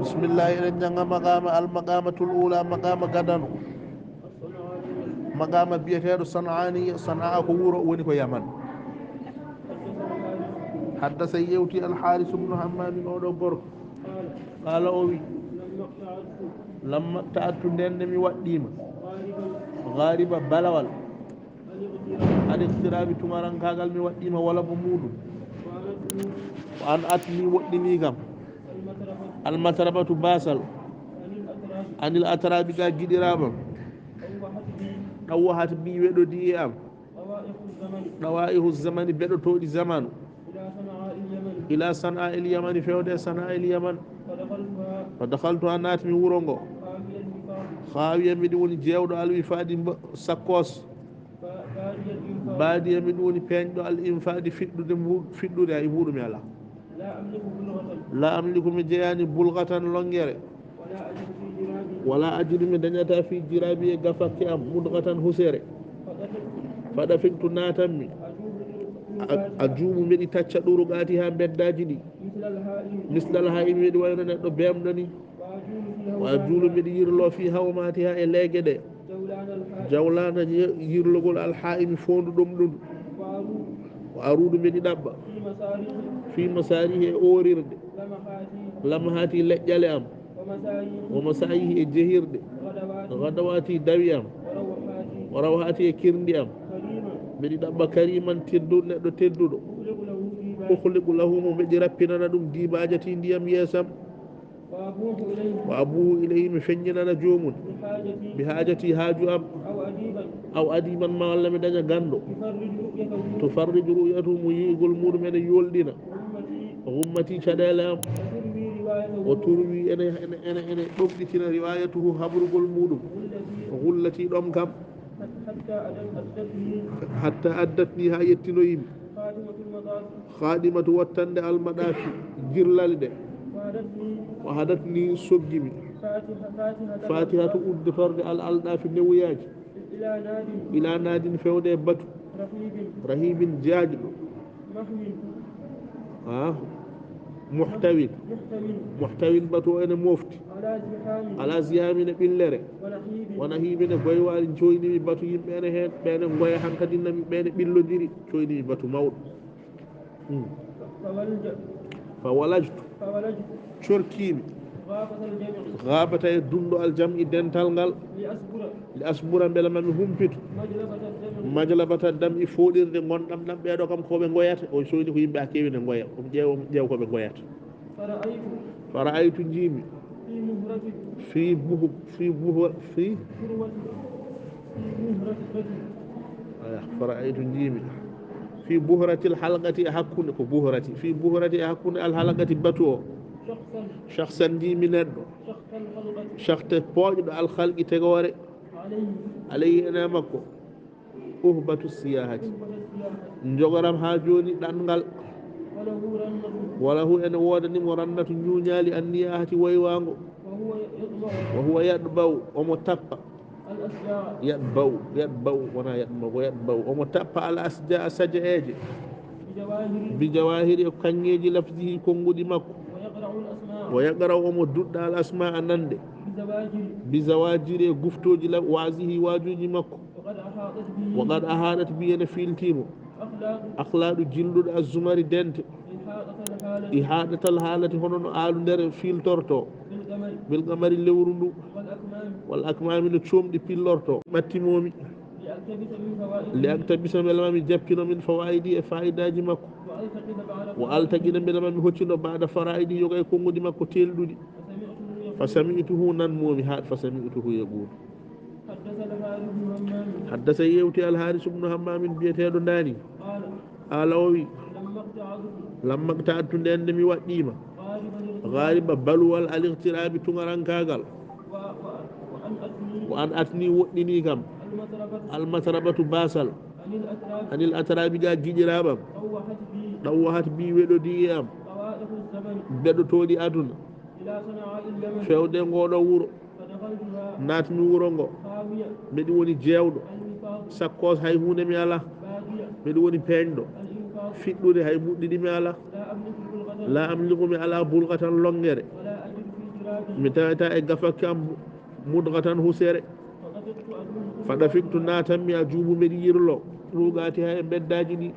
بسم الله إن مقام المقامة الأولى مقام غدانو مقام بيتير صنعاني صنعاء كورو ونكو يمن حدث يوتي الحارث بن همام أو برك قال أوي لما تأتوا ندمي وديما غاربا بلوال الاقتراب تمارن كاغال مي وديما ولا بمودو وان اتني وديمي كام المتربه باسل ان الاتراب غا جيديرابam دو هات بي ويدو دي ام دوائه الزمن بدو تودي زمان الى صنعاء اليمن فيود صنعاء اليمن فدخلت انات مي ورونغو خاوي مي دوني جيودو الوي فادي ساكوس baadi min woni peñɗo al infadi fiɗɗude ay muɗum ala la amliku mi jeyani bulgatan longere wala ajidu mi dañata fi jirabi e gafakke am mudgatan husere faɗa fiktu natanmi a juumu mbeɗi tacca ɗuruqati ha beddaji ɗi mislal ha imi weɗi wayno neɗɗo bemɗo ni wa juulu mbeɗi yirlo fi hawmati ha e leege ɗe jawlana yirlogol alhaimi fondu ɗum ɗum o arudu mbeɗi ɗaɓɓa fi masarihi e orirde lamahati leƴƴale am o masayihi e jehirde gadawati dawi am o rawhati e kirdi am mbeɗi ɗaɓɓa kariman tedduɗo neɗɗo tedduɗo uhliqu lahumo mbeɗi rappinana ɗum dibajati ndiyam yeesam wa abuhu ilayhi mi feññinana jomum bi hajati haaju am aw adiban ma walla mi daña gando to farriju ru'yatu mo yiigol muɗum ene yolɗina gummati caɗele am o turwi ene ɗofɗitina riwayatuhu habrugol muɗum gullati ɗom kam hatta addatni ha yettinoyimi khadimatu wattande almaɗafi girlal de o hadatni soggimi fatihatu udde forde alɗafi newuyaji ila nadin fewde batu rahibin jaajɗo muhtawin batu ene mofti ala ziyamine ɓillere wona himine goywali coynimi batu yimɓe ene hen ɓene goya hankadinami ɓene ɓillodiri coynimi batu mawɗo fa walajtu corkimi gabata e dundo aljam'i dental ngal li asbura beela mami humpito majlabata dam'i foɗirde gonɗam ɗam ɓeɗo kam koɓe goyata o soyni ko yimɓe ha kewi ne goya omo ƴeew koɓe goyata fa ra'aytu jimi fi fa ra'aytu jimi fi buhrati alhalqati e hakkunde ko buhrati fi buhrati e hakkunde alhalqati batu o shakhsan jimi neɗɗo shakhte pooƴɗo alhalqi tegore alayhi ene makko uhbatu siyahati jogoram ha joni ɗanngal wala hu ene wodanimo rannatu ñuñali anniyahati waywango wa huwa yadbaw omo tappa yadbaw wona yadmago yadbaw omo tappa al asja sadia eje bi jawahiri ko kanŋeji lafdihi konngudi makko wa yaqra omo duɗɗa al asma a nande bi zawajiri e guftoji wasihi wajuji makko wa qad ahaɗat bi ene filtimo akhladu jilluɗo azumari dente ihaɗatal haalati hono no aalu nder filtorto bil qamari lewru ndu wal akmami no comɗi pillorto ɓattimomi li aktabisa beela mami jappino min fawaidi e faidaji makko wa altaqina beela mami hoccino baada faraidi yoga e konngudi makko telɗuɗi fa sami'tuhu nanmomi haɗ fa sami'tuhu yaqulu haddasa yewti alharis ibnu hammamin biyeteɗo ndani ala o wi lamma ta'attu nden mi waɗɗima gariba baluwal alihtirabi tugarankagal wa an atni woɗɗini kam almatarabatu basal anil atrabi ga giƴiraɓam ɗawwahat bi weɗodi am beɗotoɗi aduna fewde ngoɗo wuro natmi wuro ngo mbeɗi woni jewɗo sakkos hay hunde mi ala mbeɗi woni peñɗo fiɗɗude hay muɗɗiɗi mi ala la amliku mi ala bulgatan longere متاتا إغفك أم مدغة هسير فدفقت ناتمي أجوب مرير له روغاتها بداجني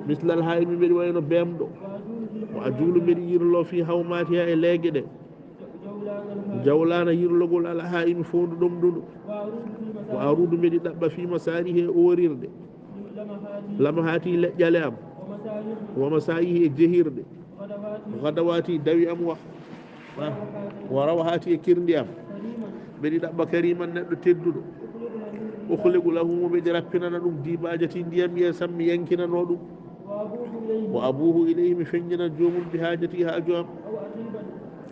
مثل الهائم من وين بيمدو وأجول مرير له في حوماتها إلاجده جولانا يرلغول على هائم فوند دم وأرود مدي دبا في مساره أوريرده لما هاتي لجلام ومسائه جهيرده غدواتي دوي أم وروحاتي كيرندي أم مدي دبا كريما ندو تددو أخلق له مبدي ربنا ندوم ديباجة ديام يسم ينكنا نودو وأبوه إليه مفنجنا جوم بحاجتي هاجوام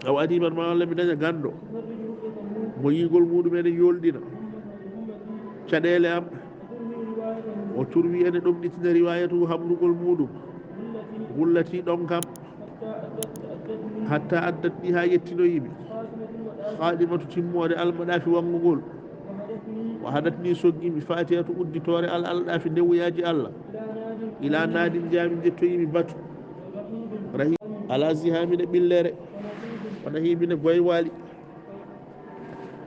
أو أديبا ما الله بدنا غاندو mo yigol muɗum ene yoldina caɗele am o turwi ene ɗomɗitina riwayatu hamrugol muɗum gullati ɗon kam hatta addatni ha yettinoyimi khadimatu timmode almaɗafi wangugol o hadatni soggimi fatihatu udditore alɗafi ndewoyaji allah ila nadin jami jettoyimi batu rahi ala zihamine ɓillere wona himine goywali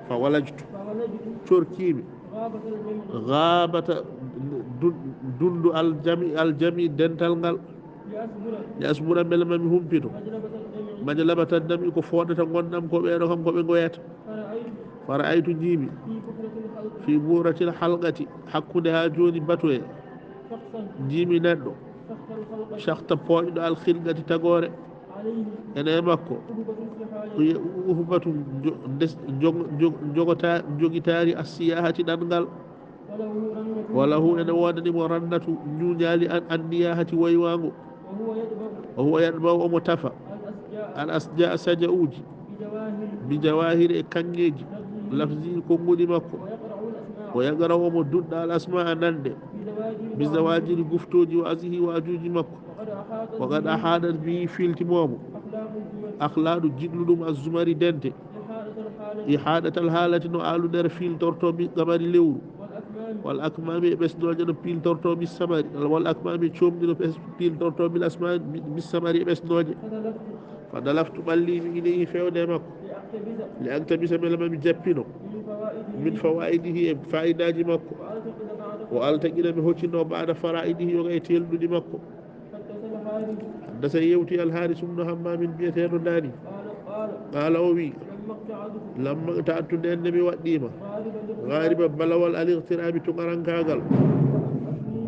فولجت تركيبي غابة دند الجمي دنتال غال ياسبر ملما مي همبيتو ما جلبت الدم كو فودata gondam ko beedo kam ko be goyata فرأيت جيمي في بورة الحلقة حكود ها جوني باتوي جيمي ندو شخت بويد الخلقة تغوري ene makko uhbatu jogitaari assiyahati ɗangal wala hu ene wodani mo rannatu ñuñali anniyahati waywango o huwa yaɗbaw omo tafa al asja sadia uji bi jawahiri e kanŋeji lafzi konngudi makko o yagara omo duɗɗa al asma a nande bi zawajiri guftoji wa asihi wajuji makko o gad ahaɗat bi filtimomo akhladu jiɗluɗum azumari dente ihadatal haalati no aluɗere filtortomi gamari lewru wal akmami e ɓesdoje no piltortomi samari wal akmami comɗi no piltortomi asma bisamari e ɓesdoje fa dalaftu ɓallimi ilayhi fewde makko li antabisa melamami jappino min fawaidihi e faidaji makko o altaqiɗa mi hoccino baada faraidihi yoga e telɗuɗi makko haddasa yewti alharis umno hammamin biyeteɗo dani qala o wi lamma taattu nden nde mi waɗɗima gariba balawal alihtirabi to garankagal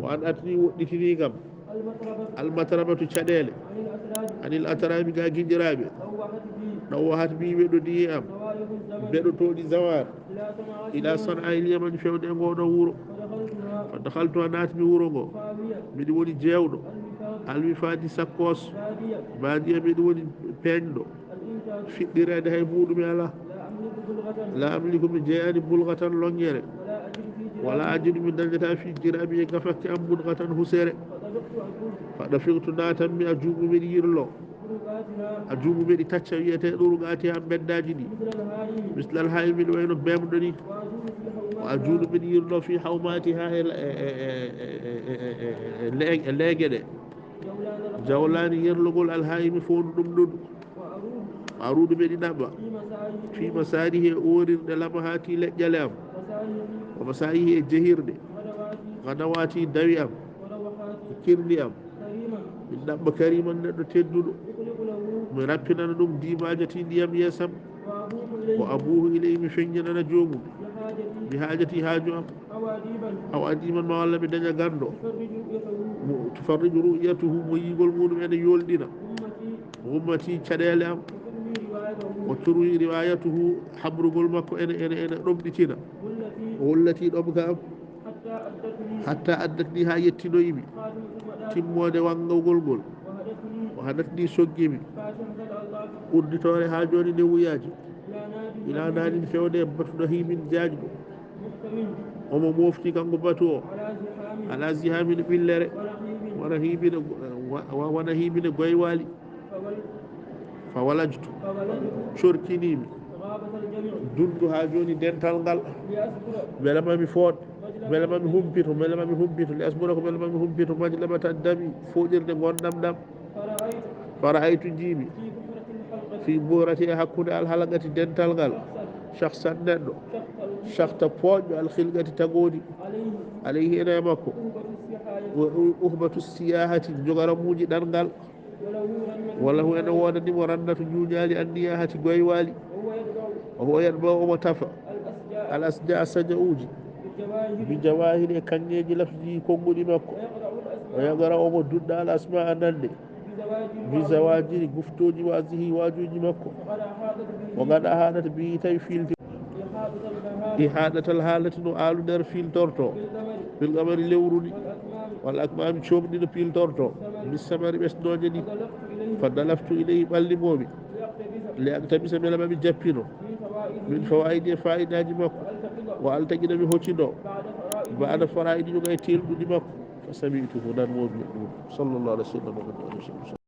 o an atni woɗɗitini kam almatarabatu caɗele anil atarabi ga guiƴiraɓe ɗawahat bi weɗo diye am beɗo toɗi zawar ila sana il yaman fewde ngoɗo wuuro fa dahaltu a natmi wuuro ngo miɗi woni jewɗo alwi fadi sakkos badiya miɗi woni peñɗo fiɗɗirede hay muɗumi ala la amliku mi jeyani bulgatan longere wala ajidu mi dañata fi jirabi e gafakke am bulgatan husere faɗa firtu natanmi a juumu miɗi yirlo a juumu miɗi tacca wiyete ɗurgati ha beddaji ɗi mislal hay miɗi wayno bemɗo ni o a juuɗu miɗi yirlo fi hawmati ha e leege ɗe jawlani yerlugol alhayimi fondu ɗum ɗuɗu arudu ɓeɗi ɗaɓɓa fi masarihi e orirɗe lama hati leƴƴale am o masayihi e jehirɗe ganawati dawi am kirdi am min ɗaɓɓa kariman neɗɗo tedduɗo mi rappinana ɗum dimajati ndiyam yeesam o abuhu ilay mi feññanana jomum mi haajati haaju am aw adiman ma walla mi daña gando tufarriju ru'yatuhu mo yigol muɗum ene yolɗina ummati caɗele am o turwi riwayatuhu habrugol makko ene ɗomɗitina o wollati ɗom ka am hatta addatni ha yettinoyimi timmode wangawgol ngol o hadatni soggimi udditore ha joni nde wuyaji ila nanin fewde batuɗo himin jajɗo omo mofti kanko batu o ala zihamine ɓillere wona himine goywali fa walajtu corkinimi dundu ha joni dental ngal belamami fooɗ belamami humpito li asbura ko belamami humpito majlamata dami foƴirde gondam ɗam fara aytu jiimi في بورتي حكون الحلقة دنتال قال شخصا ننو شخص بوج الخلقة تقولي عليه هنا مكو وأهبة السياحة جغر موجي دنقال ولا هو أنا وانا دي مرنة جونيالي النياحة قويوالي وهو يربع ومتفع الأسجاء سجعوجي بجواهر كنيجي لفجي كونغولي مكو ويقرأ ومدود الأسماء نندي بزواجر قفتوجي وازه واجوجي مكو وقد أهانت بيتي فيل إحادة الحالة نؤال در فيل تورتو بالقمر لوروني والأكمام شومني فيل تورتو بالسمر بسنوجني فدلفت إليه باللمومي لأكتبس من لما بجابينو من فوائد فائدة مكو وألتقي بهوتشينو بعد فرائد يغاي تيل دي مكو فسمعته نان مومي صلى الله عليه وسلم